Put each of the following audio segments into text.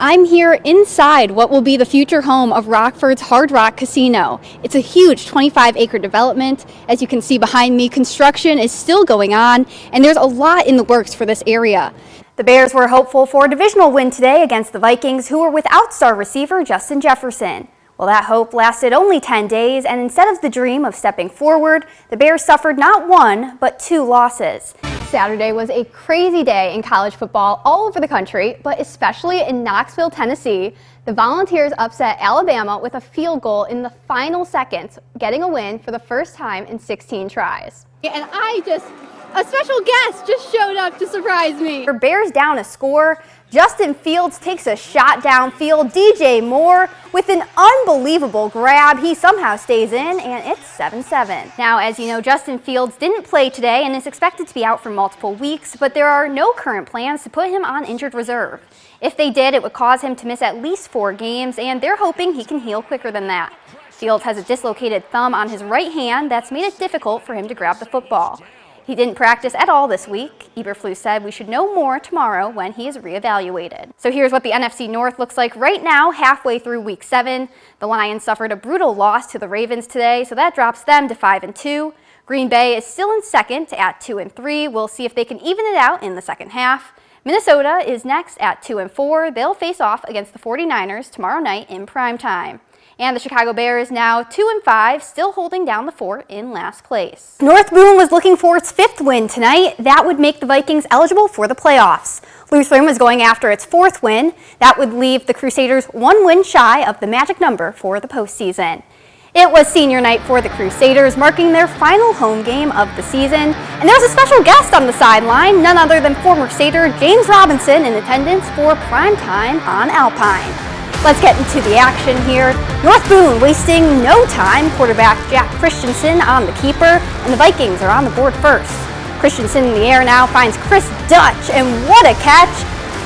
I'm here inside what will be the future home of Rockford's Hard Rock Casino. It's a huge 25-acre development. As you can see behind me, construction is still going on, and there's a lot in the works for this area. The Bears were hopeful for a divisional win today against the Vikings, who were without star receiver Justin Jefferson. Well, that hope lasted only 10 days, and instead of the dream of stepping forward, the Bears suffered not one, but two losses. Saturday was a crazy day in college football all over the country, but especially in Knoxville, Tennessee. The Volunteers upset Alabama with a field goal in the final seconds, getting a win for the first time in 16 tries. And a special guest just showed up to surprise me. For Bears down a score, Justin Fields takes a shot downfield. DJ Moore with an unbelievable grab. He somehow stays in, and it's 7-7. Now, as you know, Justin Fields didn't play today and is expected to be out for multiple weeks, but there are no current plans to put him on injured reserve. If they did, it would cause him to miss at least 4 games, and they're hoping he can heal quicker than that. Fields has a dislocated thumb on his right hand that's made it difficult for him to grab the football. He didn't practice at all this week. Eberflus said we should know more tomorrow when he is reevaluated. So here's what the NFC North looks like right now, halfway through Week 7. The Lions suffered a brutal loss to the Ravens today, so that drops them to 5-2. Green Bay is still in second at 2-3. We'll see if they can even it out in the second half. Minnesota is next at 2-4. They'll face off against the 49ers tomorrow night in prime time. And the Chicago Bears now 2-5, still holding down the fort in last place. North Boone was looking for its 5th win tonight. That would make the Vikings eligible for the playoffs. Lutheran was going after its 4th win. That would leave the Crusaders 1 win shy of the magic number for the postseason. It was senior night for the Crusaders, marking their final home game of the season. And there was a special guest on the sideline, none other than former Satyr James Robinson in attendance for primetime on Alpine. Let's get into the action here. North Boone wasting no time. Quarterback Jack Christensen on the keeper, and the Vikings are on the board first. Christensen in the air now finds Chris Dutch, and what a catch.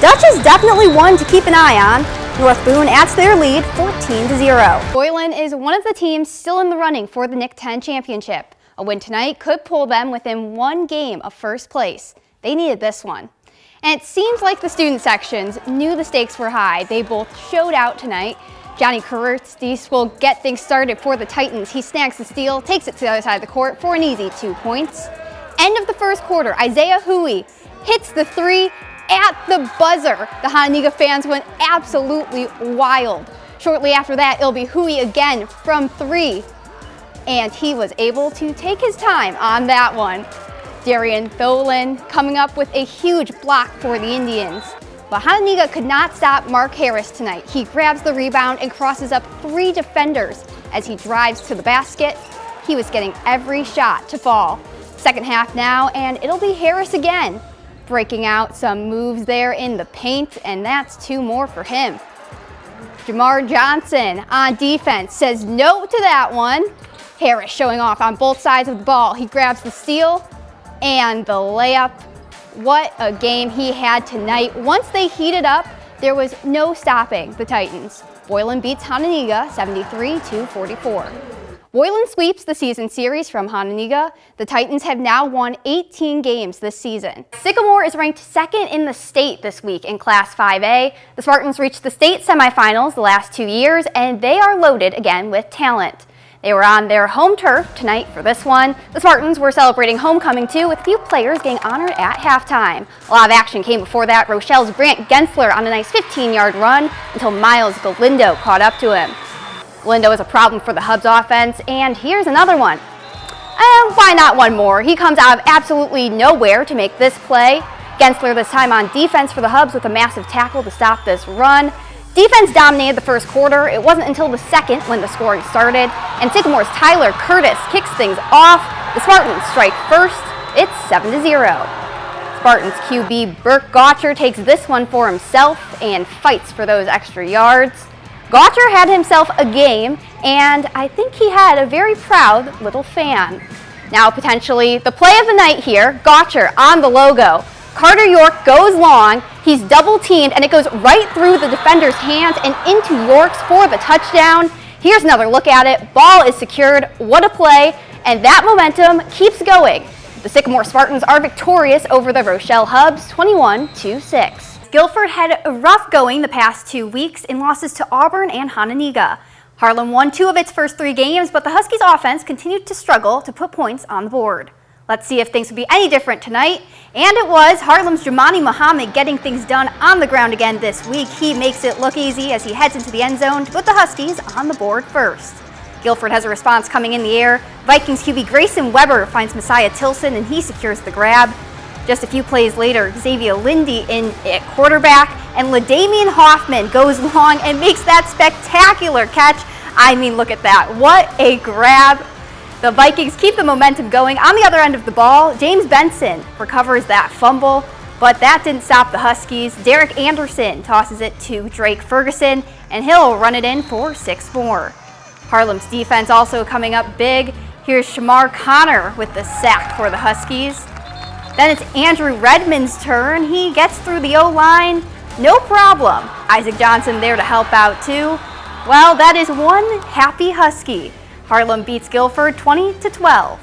Dutch is definitely one to keep an eye on. North Boone adds their lead 14-0. Boylan is one of the teams still in the running for the Nick 10 championship. A win tonight could pull them within 1 game of first place. They needed this one. And it seems like the student sections knew the stakes were high. They both showed out tonight. Johnny Kurtzis will get things started for the Titans. He snags the steal, takes it to the other side of the court for an easy 2 points. End of the first quarter, Isaiah Hui hits the 3 at the buzzer. The Hononegah fans went absolutely wild. Shortly after that, it'll be Hui again from 3. And he was able to take his time on that one. Darian Tholen coming up with a huge block for the Indians. But Hononegah could not stop Mark Harris tonight. He grabs the rebound and crosses up 3 defenders as he drives to the basket. He was getting every shot to fall. Second half now, and it'll be Harris again. Breaking out some moves there in the paint, and that's 2 more for him. Jamar Johnson on defense says no to that one. Harris showing off on both sides of the ball. He grabs the steal and the layup. What a game he had tonight. Once they heated up, there was no stopping the Titans. Boylan beats Hononegah 73-44. Boylan sweeps the season series from Hononegah. The Titans have now won 18 games this season. Sycamore is ranked 2nd in the state this week in Class 5A. The Spartans reached the state semifinals the last 2 years, and they are loaded again with talent. They were on their home turf tonight for this one. The Spartans were celebrating homecoming too, with a few players getting honored at halftime. A lot of action came before that. Rochelle's Grant Gensler on a nice 15-yard run until Miles Galindo caught up to him. Galindo is a problem for the Hubs offense, and here's another one. Why not one more? He comes out of absolutely nowhere to make this play. Gensler this time on defense for the Hubs with a massive tackle to stop this run. Defense dominated the first quarter. It wasn't until the second when the scoring started, and Sycamore's Tyler Curtis kicks things off. The Spartans strike first. It's 7-0. Spartans QB Burke Gotcher takes this one for himself and fights for those extra yards. Gotcher had himself a game, and I think he had a very proud little fan. Now potentially the play of the night here, Gotcher on the logo. Carter York goes long, he's double teamed, and it goes right through the defender's hands and into York's for the touchdown. Here's another look at it. Ball is secured. What a play. And that momentum keeps going. The Sycamore Spartans are victorious over the Rochelle Hubs 21-6. Guilford had a rough going the past 2 weeks in losses to Auburn and Hononegah. Harlem won 2 of its first 3 games, but the Huskies offense continued to struggle to put points on the board. Let's see if things will be any different tonight. And it was Harlem's Jumani Muhammad getting things done on the ground again this week. He makes it look easy as he heads into the end zone to put the Huskies on the board first. Guilford has a response coming in the air. Vikings QB Grayson Weber finds Messiah Tilson and he secures the grab. Just a few plays later, Xavier Lindy in at quarterback, and LaDamian Hoffman goes long and makes that spectacular catch. I mean, look at that. What a grab. The Vikings keep the momentum going. On the other end of the ball, James Benson recovers that fumble, but that didn't stop the Huskies. Derek Anderson tosses it to Drake Ferguson, and he'll run it in for 6 more. Harlem's defense also coming up big. Here's Shamar Connor with the sack for the Huskies. Then it's Andrew Redmond's turn. He gets through the O-line. No problem. Isaac Johnson there to help out too. Well, that is one happy Husky. Harlem beats Guilford 20-12.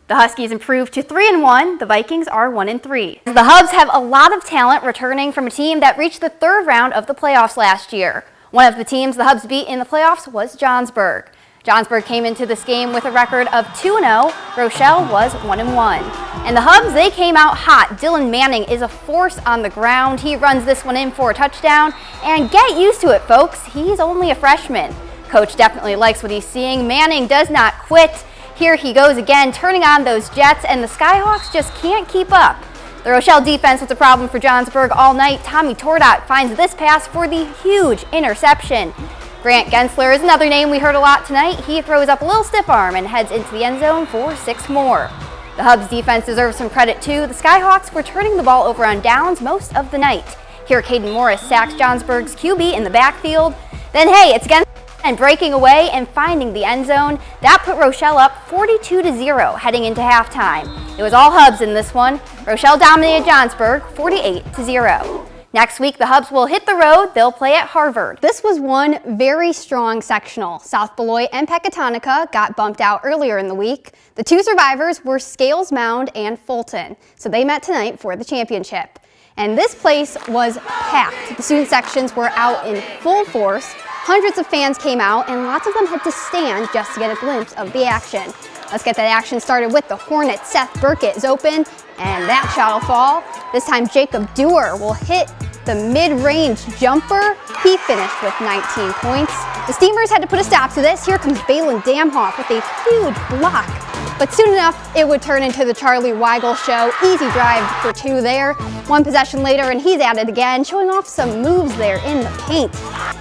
The Huskies improved to 3-1. The Vikings are 1-3. The Hubs have a lot of talent returning from a team that reached the 3rd round of the playoffs last year. One of the teams the Hubs beat in the playoffs was Johnsburg. Johnsburg came into this game with a record of 2-0. Rochelle was 1-1. And the Hubs, they came out hot. Dylan Manning is a force on the ground. He runs this one in for a touchdown. And get used to it, folks. He's only a freshman. Coach definitely likes what he's seeing. Manning does not quit. Here he goes again, turning on those jets, and the Skyhawks just can't keep up. The Rochelle defense was a problem for Johnsburg all night. Tommy Tordot finds this pass for the huge interception. Grant Gensler is another name we heard a lot tonight. He throws up a little stiff arm and heads into the end zone for 6 more. The Hubs defense deserves some credit too. The Skyhawks were turning the ball over on downs most of the night. Here Caden Morris sacks Johnsburg's QB in the backfield. Then hey, it's Gensler and breaking away and finding the end zone. That put Rochelle up 42-0 heading into halftime. It was all Hubs in this one. Rochelle dominated Johnsburg 48-0. Next week, the Hubs will hit the road. They'll play at Harvard. This was one very strong sectional. South Beloit and Pecatonica got bumped out earlier in the week. The 2 survivors were Scales Mound and Fulton, so they met tonight for the championship. And this place was packed. The student sections were out in full force. Hundreds of fans came out, and lots of them had to stand just to get a glimpse of the action. Let's get that action started with the Hornet. Seth Burkett is open, and that shot will fall. This time Jacob Dewar will hit the mid-range jumper. He finished with 19 points. The Steamers had to put a stop to this. Here comes Balin Damhoff with a huge block. But soon enough, it would turn into the Charlie Weigel show. Easy drive for 2 there. 1 possession later, and he's at it again, showing off some moves there in the paint.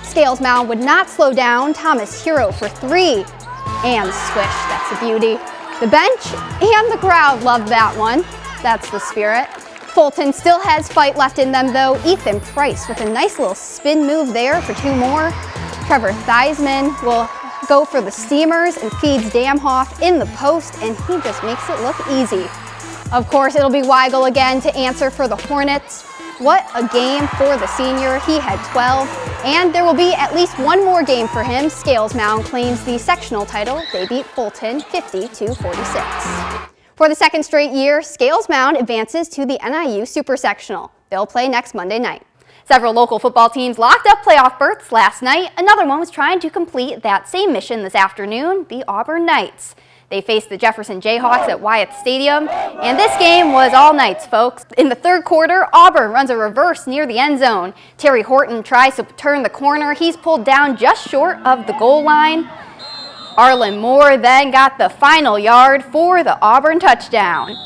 Scales Mound would not slow down. Thomas Hero for 3. And swish, that's a beauty. The bench and the crowd loved that one. That's the spirit. Fulton still has fight left in them though. Ethan Price with a nice little spin move there for 2 more. Trevor Theismann will go for the Steamers and feeds Damhoff in the post, and he just makes it look easy. Of course, it'll be Weigel again to answer for the Hornets. What a game for the senior. He had 12, and there will be at least 1 more game for him. Scales Mound claims the sectional title. They beat Fulton 50-46. For the 2nd straight year, Scales Mound advances to the NIU Super Sectional. They'll play next Monday night. Several local football teams locked up playoff berths last night. Another one was trying to complete that same mission this afternoon, the Auburn Knights. They faced the Jefferson Jayhawks at Wyeth Stadium, and this game was all Knights, folks. In the 3rd quarter, Auburn runs a reverse near the end zone. Terry Horton tries to turn the corner. He's pulled down just short of the goal line. Arlen Moore then got the final yard for the Auburn touchdown.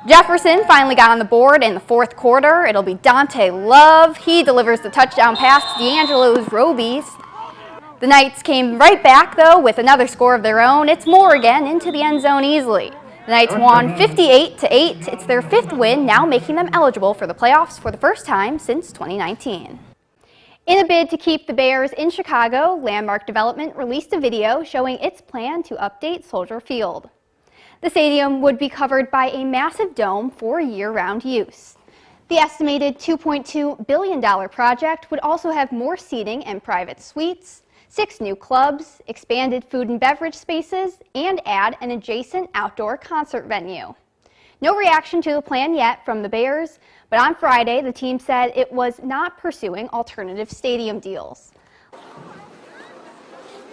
Jefferson finally got on the board in the 4th quarter. It'll be Dante Love. He delivers the touchdown pass to D'Angelo's Robies. The Knights came right back, though, with another score of their own. It's Moore again into the end zone easily. The Knights won 58-8. It's their 5th win, now making them eligible for the playoffs for the first time since 2019. In a bid to keep the Bears in Chicago, Landmark Development released a video showing its plan to update Soldier Field. The stadium would be covered by a massive dome for year-round use. The estimated $2.2 billion project would also have more seating and private suites, 6 new clubs, expanded food and beverage spaces, and add an adjacent outdoor concert venue. No reaction to the plan yet from the Bears, but on Friday, the team said it was not pursuing alternative stadium deals.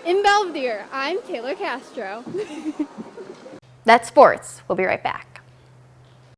In Belvedere, I'm Taylor Castro. That's sports. We'll be right back.